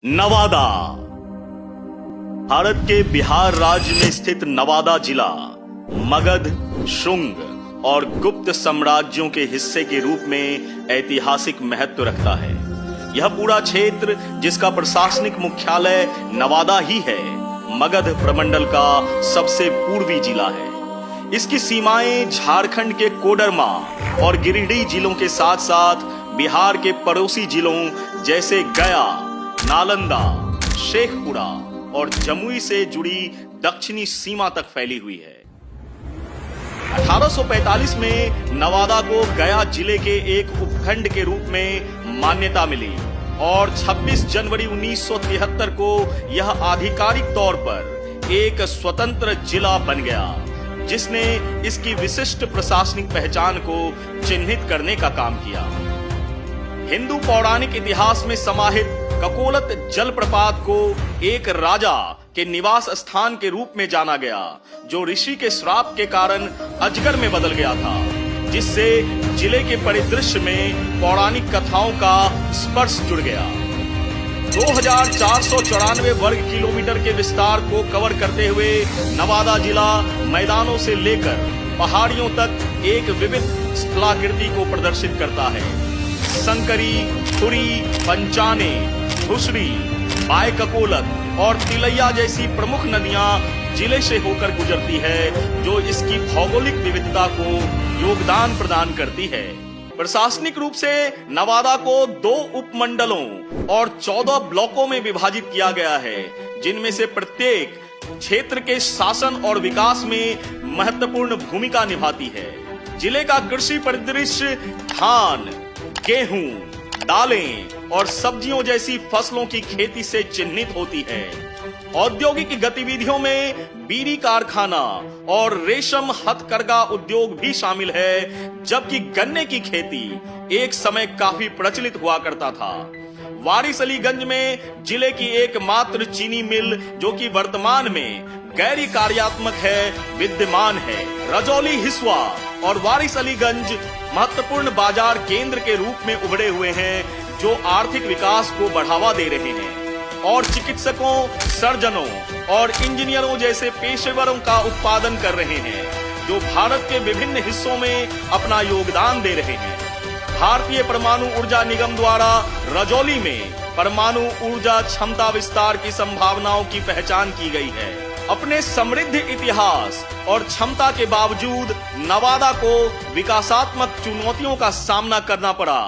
नवादा। भारत के बिहार राज्य में स्थित नवादा जिला मगध, शुंग और गुप्त साम्राज्यों के हिस्से के रूप में ऐतिहासिक महत्व रखता है। यह पूरा क्षेत्र, जिसका प्रशासनिक मुख्यालय नवादा ही है, मगध प्रमंडल का सबसे पूर्वी जिला है। इसकी सीमाएं झारखंड के कोडरमा और गिरिडीह जिलों के साथ साथ बिहार के पड़ोसी जिलों जैसे गया, नालंदा, शेखपुरा और जमुई से जुड़ी दक्षिणी सीमा तक फैली हुई है। 1845 में नवादा को गया जिले के एक उपखंड के रूप में मान्यता मिली और 26 जनवरी 1973 को यह आधिकारिक तौर पर एक स्वतंत्र जिला बन गया, जिसने इसकी विशिष्ट प्रशासनिक पहचान को चिन्हित करने का काम किया। हिंदू पौराणिक इतिहास में समाहित ककोलत जलप्रपात को एक राजा के निवास स्थान के रूप में जाना गया, जो ऋषि के श्राप के कारण अजगर में बदल गया था, जिससे जिले के परिदृश्य में पौराणिक कथाओं का स्पर्श जुड़ गया। 2494 वर्ग किलोमीटर के विस्तार को कवर करते हुए नवादा जिला मैदानों से लेकर पहाड़ियों तक एक विविध स्थलाकृति को प्रदर्शित करता है। संकरी, खुरी, पंचाने, धुसरी, बाय ककोलत और तिलैया जैसी प्रमुख नदियां जिले से होकर गुजरती है, जो इसकी भौगोलिक विविधता को योगदान प्रदान करती है। प्रशासनिक रूप से नवादा को 2 उपमंडलों और 14 ब्लॉकों में विभाजित किया गया है, जिनमें से प्रत्येक क्षेत्र के शासन और विकास में महत्वपूर्ण भूमिका निभाती है। जिले का कृषि परिदृश्य धान, गेहूं, दालें और सब्जियों जैसी फसलों की खेती से चिन्हित होती है। औद्योगिक गतिविधियों में बीड़ी कारखाना और रेशम हथकरघा उद्योग भी शामिल है, जबकि गन्ने की खेती एक समय काफी प्रचलित हुआ करता था। वारिसलीगंज में जिले की एकमात्र चीनी मिल, जो कि वर्तमान में गैर कार्यात्मक है, विद्यमान है। रजौली, हिसुआ और वारिसलीगंज महत्वपूर्ण बाजार केंद्र के रूप में उभरे हुए हैं, जो आर्थिक विकास को बढ़ावा दे रहे हैं और चिकित्सकों, सर्जनों और इंजीनियरों जैसे पेशेवरों का उत्पादन कर रहे हैं, जो भारत के विभिन्न हिस्सों में अपना योगदान दे रहे हैं। भारतीय परमाणु ऊर्जा निगम द्वारा रजौली में परमाणु ऊर्जा क्षमता विस्तार की संभावनाओं की पहचान की गई है। अपने समृद्ध इतिहास और क्षमता के बावजूद नवादा को विकासात्मक चुनौतियों का सामना करना पड़ा।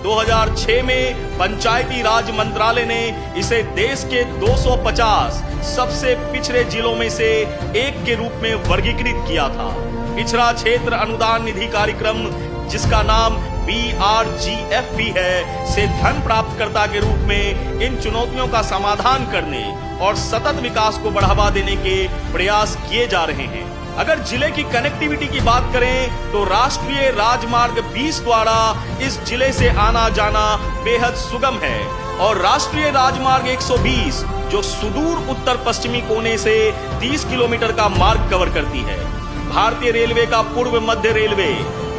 2006 में पंचायती राज मंत्रालय ने इसे देश के 250 सबसे पिछड़े जिलों में से एक के रूप में वर्गीकृत किया था। पिछड़ा क्षेत्र अनुदान निधि कार्यक्रम, जिसका नाम BRGF है, से धन प्राप्तकर्ता के रूप में इन चुनौतियों का समाधान करने और सतत विकास को बढ़ावा देने के प्रयास किए जा रहे हैं। अगर जिले की कनेक्टिविटी की बात करें तो राष्ट्रीय राजमार्ग 20 द्वारा इस जिले से आना जाना बेहद सुगम है और राष्ट्रीय राजमार्ग 120, जो सुदूर उत्तर पश्चिमी कोने से 30 किलोमीटर का मार्ग कवर करती है। भारतीय रेलवे का पूर्व मध्य रेलवे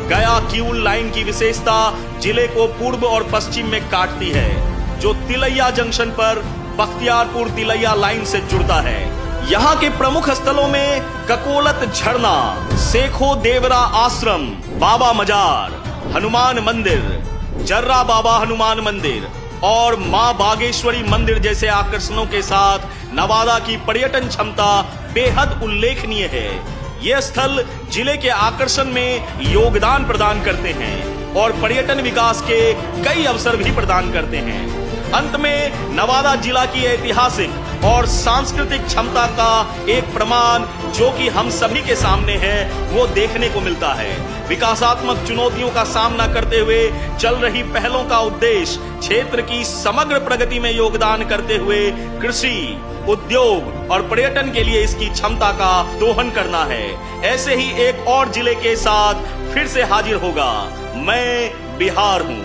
गया किऊल लाइन की विशेषता जिले को पूर्व और पश्चिम में काटती है, जो तिलैया जंक्शन पर बख्तियारपुर तिलैया लाइन से जुड़ता है। यहाँ के प्रमुख स्थलों में ककोलत झरना, सेखो देवरा आश्रम, बाबा मजार, हनुमान मंदिर, जर्रा बाबा हनुमान मंदिर और मां बागेश्वरी मंदिर जैसे आकर्षणों के साथ नवादा की पर्यटन क्षमता बेहद उल्लेखनीय है। ये स्थल जिले के आकर्षण में योगदान प्रदान करते हैं और पर्यटन विकास के कई अवसर भी प्रदान करते हैं। अंत में नवादा जिला की ऐतिहासिक और सांस्कृतिक क्षमता का एक प्रमाण, जो कि हम सभी के सामने है, वो देखने को मिलता है। विकासात्मक चुनौतियों का सामना करते हुए चल रही पहलों का उद्देश्य क्षेत्र की समग्र प्रगति में योगदान करते हुए कृषि, उद्योग और पर्यटन के लिए इसकी क्षमता का दोहन करना है। ऐसे ही एक और जिले के साथ फिर से हाजिर होगा। मैं बिहार हूँ।